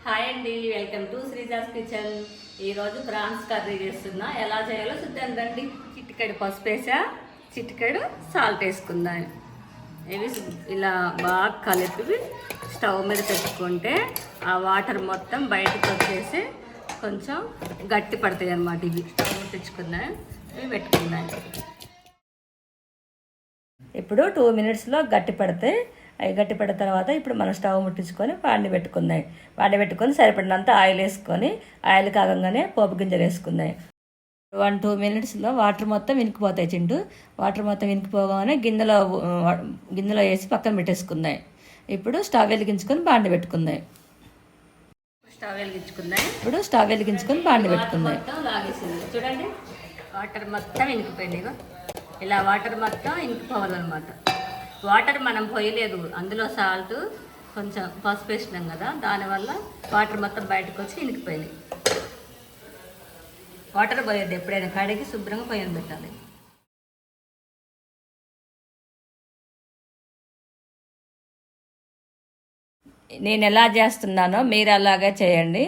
Hi అండి, welcome to Sreeja's kitchen. ఈరోజు prawns curry చేస్తున్నా. ఎలా చేయాలో చూద్దాం రండి. చిటికెడు పసుపు వేసా, చిటికెడు సాల్ట్ వేసుకుందాం. ఇవి ఇలా బాగా కలిపి స్టవ్ మీద పెట్టుకుంటే ఆ వాటర్ మొత్తం బయటకు వచ్చేసి కొంచెం గట్టి పడతాయి అన్నమాట. ఇవి స్టవ్ తెచ్చుకుందాం, ఇవి పెట్టుకుందాం. ఇప్పుడు 2 minutesలో గట్టి పడతాయి. అవి గట్టి పడిన తర్వాత ఇప్పుడు మనం స్టవ్ ముట్టించుకొని వాడిని పెట్టుకొని సరిపడినంత ఆయిల్ వేసుకొని ఆయిల్ కాగంగానే పోపు గింజలు వేసుకుందాయి. 1-2 minutesలో వాటర్ మొత్తం ఇనికిపోతాయి. వాటర్ మొత్తం ఇనికిపోగానే గిన్నెలో వేసి పక్కన పెట్టేసుకుందాయి. ఇప్పుడు స్టవ్ వెలిగించుకొని బాండి పెట్టుకుందాయి. స్టవ్ వెలిగించుకొని బాండి పెట్టుకుందాయి. చూడండి, వాటర్ మొత్తం ఇనికిపోయింది. ఇలా వాటర్ మొత్తం ఇంకిపోవాలన్నమాట. వాటర్ మనం పోయలేదు, అందులో సాల్ట్ కొంచెం పసుపు వేసినాం కదా, దానివల్ల వాటర్ మొత్తం బయటకు వచ్చి ఇనికిపోయినాయి. వాటర్ పోయేది ఎప్పుడైనా కడిగి శుభ్రంగా పొయ్యను పెట్టాలి. నేను ఎలా చేస్తున్నానో మీరు అలాగే చేయండి.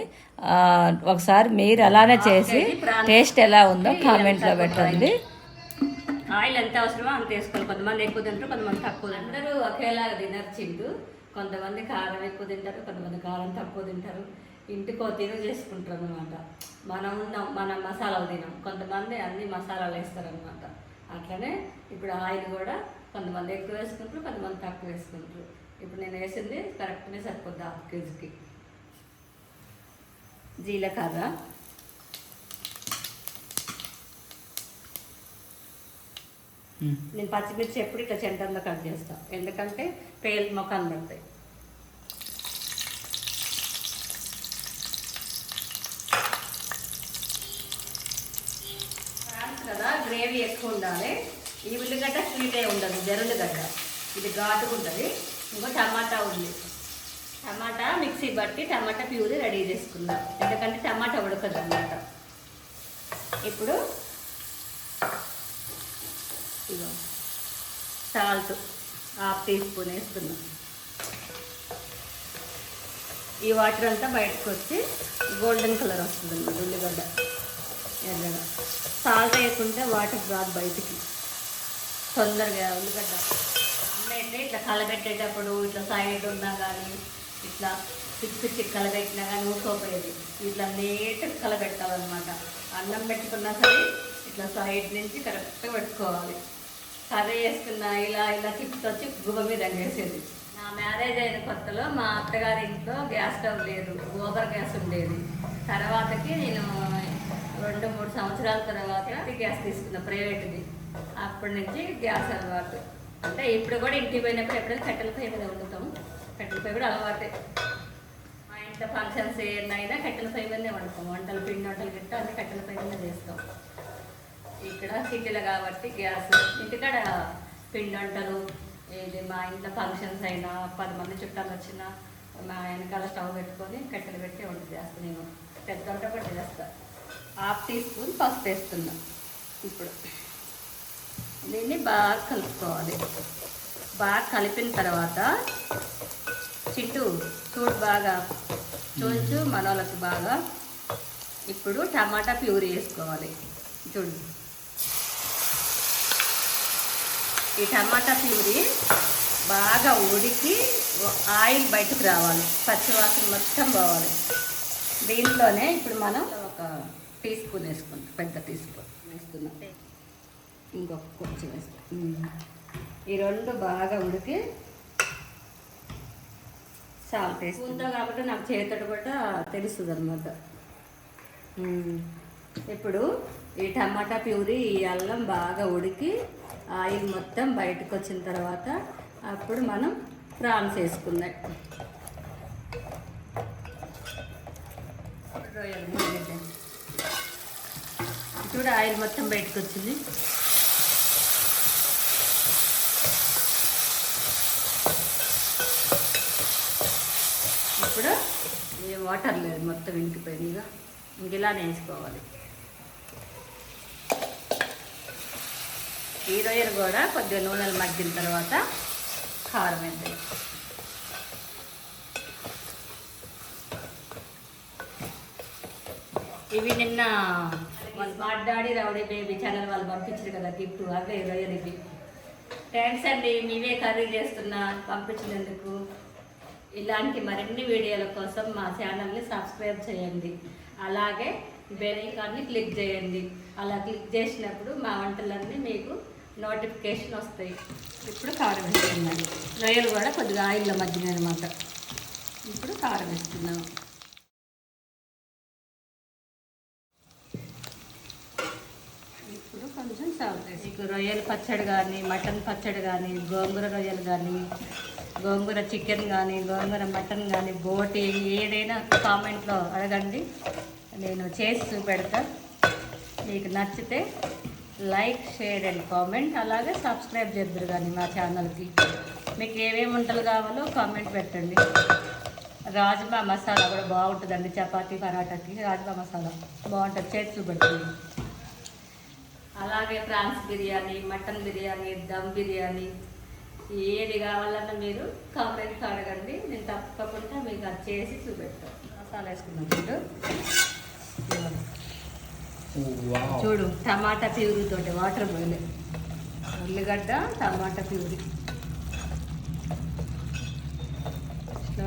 ఒకసారి మీరు అలానే చేసి టేస్ట్ ఎలా ఉందో కామెంట్లో పెట్టండి. ఆయిల్ ఎంత అవసరమో అంత వేసుకోవాలి. కొంతమంది ఎక్కువ తింటారు, కొంతమంది తక్కువ తింటారు. అందరూ ఒకేలాగా తినరు. కొంతమంది కారం ఎక్కువ తింటారు, కొంతమంది కారం తక్కువ తింటారు. ఇంటికో తిను చేసుకుంటారు అనమాట. మన మసాలాలు తినం, కొంతమంది అన్ని మసాలాలు వేస్తారనమాట. అట్లనే ఇప్పుడు ఆయిల్ కూడా కొంతమంది ఎక్కువ వేసుకుంటారు, కొంతమంది తక్కువ వేసుకుంటారు. ఇప్పుడు నేను వేసింది కరెక్ట్గా సరిపోద్ది. 1/2 kgకి జీలకర్ర, నేను పచ్చిమిర్చి ఎప్పుడు ఇట్లా సెంటర్లో కట్ చేస్తాను, ఎందుకంటే పేలు మొక్కలు పడతాయి. కదా గ్రేవీ ఎక్కువ ఉండాలి. ఈ ఉల్లిగడ్డ స్వీటే ఉండదు, జరులుగడ్డ ఇది ఘాటుగా ఉంటుంది. ఇంకో టమాటా ఉంది, టమాటా మిక్సీ బట్టి టమాటా ప్యూరీ రెడీ చేసుకుందాం, ఎందుకంటే టమాటా ఉడకదు అన్నమాట. ఇప్పుడు ఇగో సాల్ట్ 1/2 teaspoon వేస్తున్నాం. ఈ వాటర్ అంతా బయటకు వచ్చి గోల్డెన్ కలర్ వస్తుంది అన్నమాట. ఉల్లిగడ్డ ఎర్రగా సాల్ట్ వేయకుంటే వాటర్ రాదు బయటికి తొందరగా. ఉల్లిగడ్డ అయితే ఇట్లా కలబెట్టేటప్పుడు ఇట్లా సైడ్ ఉన్నా కానీ ఇట్లా పిచ్చి కలబెట్టినా కానీ ఊసుకోపోయేది. ఇట్లా నీట్గా కలబెట్టాలన్నమాట. అన్నం పెట్టుకున్నా సరే ఇట్లా సైడ్ నుంచి కరెక్ట్గా పెట్టుకోవాలి. కర్రీ వేసుకున్న ఇలా తిప్పొచ్చి గుబ మీద వేసేది. నా మ్యారేజ్ అయిన కొత్తలో మా అత్తగారి ఇంట్లో గ్యాస్ స్టవ్ లేదు, గోబర్ గ్యాస్ ఉండేది. తర్వాతకి నేను 2-3 సంవత్సరాల తర్వాత గ్యాస్ తీసుకున్నా, ప్రైవేట్ది. అప్పటి నుంచి గ్యాస్ అలవాటు. అంటే ఇప్పుడు కూడా ఇంటికి పోయినప్పుడు ఎప్పుడైనా కట్టెల పొయ్యి మీద వండుతాం. కట్టెల పొయ్యి కూడా అలవాటే. మా ఇంట్లో ఫంక్షన్స్ ఏమైనా కట్టెల పొయ్యి మీదనే వండుతాం. పిండి వంటలు గిట్ట అన్ని కట్టెల పొయ్యి మీద చేస్తాం. ఇక్కడ సిటీలో కాబట్టి గ్యాస్, ఇంటికాడ పిండి వంటలు ఇది మా ఇంట్లో ఫంక్షన్స్ అయినా 10 మంది చుట్టాలు వచ్చినా మా వెనకాల స్టవ్ పెట్టుకొని కట్టెలు పెట్టి వంట చేస్తాను. నేను పెద్ద వంట కూడా చేస్తాను. 1/2 teaspoon పసుపు వేస్తున్నా. ఇప్పుడు దీన్ని బాగా కలుపుకోవాలి. బాగా కలిపిన తర్వాత చూడు బాగా చూచు మనోళ్ళకి బాగా. ఇప్పుడు టమాటా ప్యూరీ వేసుకోవాలి. చూడు, ఈ టమాటా ప్యూరీ బాగా ఉడికి ఆయిల్ బయటకు రావాలి, పచ్చివాసన మొత్తం పోవాలి. దీంట్లోనే ఇప్పుడు మనం 1 teaspoon వేసుకుంటాం, పెద్ద teaspoon వేస్తున్నాం. ఇంకొక కొంచెం వేస్తాం. ఈ 2 బాగా ఉడికి సాల్ట్ వేసుకుంటాం కాబట్టి నాకు చేతడు కూడా తెలుస్తుంది అన్నమాట. ఇప్పుడు ఈ టమాటా ప్యూరీ, ఈ అల్లం బాగా ఉడికి ఆయిల్ మొత్తం బయటకు వచ్చిన తర్వాత అప్పుడు మనం ప్రాన్స్ వేసుకుందాం. చూడ ఆయిల్ మొత్తం బయటకు వచ్చింది. ఇప్పుడు ఈ వాటర్ లేదు, మొత్తం ఇంకిపోయింది. ఇంకిలానే వేసుకోవాలి. ఈ రొయ్యలు కూడా కొద్దిగా నూనెలు మగ్గిన తర్వాత కారం వేద్దాం. ఇవి నిన్న మన smart daddy rowdy baby channel వాళ్ళు పంపించారు కదా గిఫ్ట్, అవే రొయ్యలు ఇవి. థ్యాంక్స్ అండి, మీవే కర్రీ చేస్తున్నా పంపించినందుకు. ఇలాంటి మరిన్ని వీడియోల కోసం మా ఛానల్ని సబ్స్క్రైబ్ చేయండి, అలాగే బెల్ ఐకాన్ని క్లిక్ చేయండి. అలా క్లిక్ చేసినప్పుడు మా వంటలన్నీ మీకు నోటిఫికేషన్ వస్తాయి. ఇప్పుడు కారం వేస్తున్నాను. రొయ్యలు కూడా కొద్దిగా ఆయిల్లో మధ్యన అనమాట. ఇప్పుడు కారం వేస్తున్నాము. ఇప్పుడు కొంచెం సాల్ట్ వేసి, రొయ్యల పచ్చడి కానీ, మటన్ పచ్చడి కానీ, గోంగూర రొయ్యలు కానీ, గోంగూర చికెన్ కానీ, గోంగూర మటన్ కానీ, బోటి ఏదైనా కామెంట్లో అడగండి, నేను చేసి చూపెడతా. మీకు నచ్చితే లైక్, షేర్ అండ్ కామెంట్, అలాగే సబ్స్క్రైబ్ చేద్దరు కానీ మా ఛానల్కి. మీకు ఏమేమి వంటలు కావాలో కామెంట్ పెట్టండి. రాజ్మా మసాలా కూడా బాగుంటుందండి, చపాతీ పరాటాకి రాజ్మా మసాలా బాగుంటుంది, చేసి చూపెడుతుంది. అలాగే ప్రాన్స్ బిర్యానీ, మటన్ బిర్యానీ, దమ్ బిర్యానీ ఏది కావాలన్నా మీరు కామెంట్ అడగండి, నేను తప్పకుండా మీకు అది చేసి చూపెడతాను. మసాలా వేసుకున్నాం చూడు. చూడు, టమాటా ప్యూరీతోటి వాటర్ బాయిల్, ఉల్లిగడ్డ టమాటా ప్యూరీ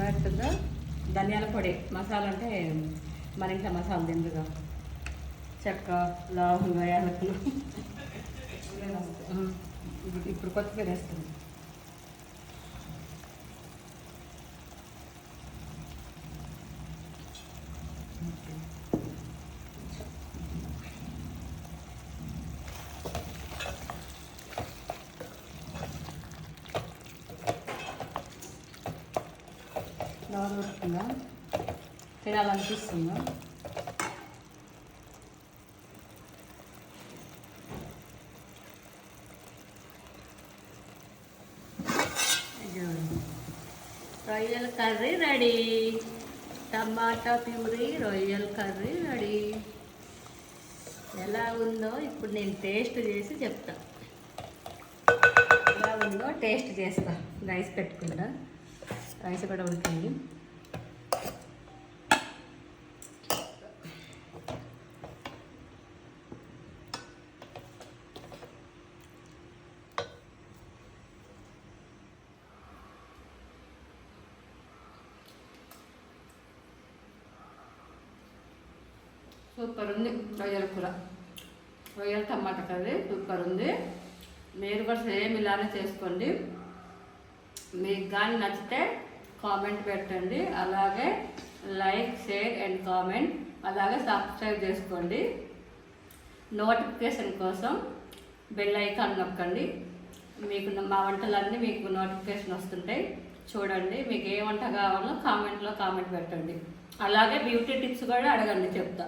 వేస్తుందా. ధనియాల పొడి మసాలా అంటే మన ఇంట్లో మసాలా తిందుగా, చెక్క, లవంగ, యాలకులు. ఇప్పుడు కొత్తిమీర వేస్తుంది. నోరు పెడుతుందా, తినాలనిపిస్తుందా? రొయ్యల కర్రీ రెడీ, టమాటా ప్యూరీ రొయ్యల కర్రీ రెడీ. ఎలా ఉందో ఇప్పుడు నేను టేస్ట్ చేసి చెప్తా. ఎలా ఉందో టేస్ట్ చేస్తా. రైస్ పెట్టుకుంటా, రైస్ కూడా ఉడికింది. సూపర్ ఉంది రొయ్యల కూర, రొయ్యల టమాటా కర్రీ సూపర్ ఉంది. మీరు కూడా సేమ్ ఇలానే చేసుకోండి. మీకు కానీ నచ్చితే కామెంట్ పెట్టండి, అలాగే లైక్, షేర్ అండ్ కామెంట్, అలాగే సబ్స్క్రైబ్ చేసుకోండి. నోటిఫికేషన్ కోసం బెల్ ఐకాన్ నొక్కండి. మీకు మా వంటలన్నీ మీకు నోటిఫికేషన్ వస్తుంటాయి. చూడండి, మీకు ఏ వంట కావాలో కామెంట్లో కామెంట్ పెట్టండి. అలాగే బ్యూటీ టిప్స్ కూడా అడగండి, చెప్తా.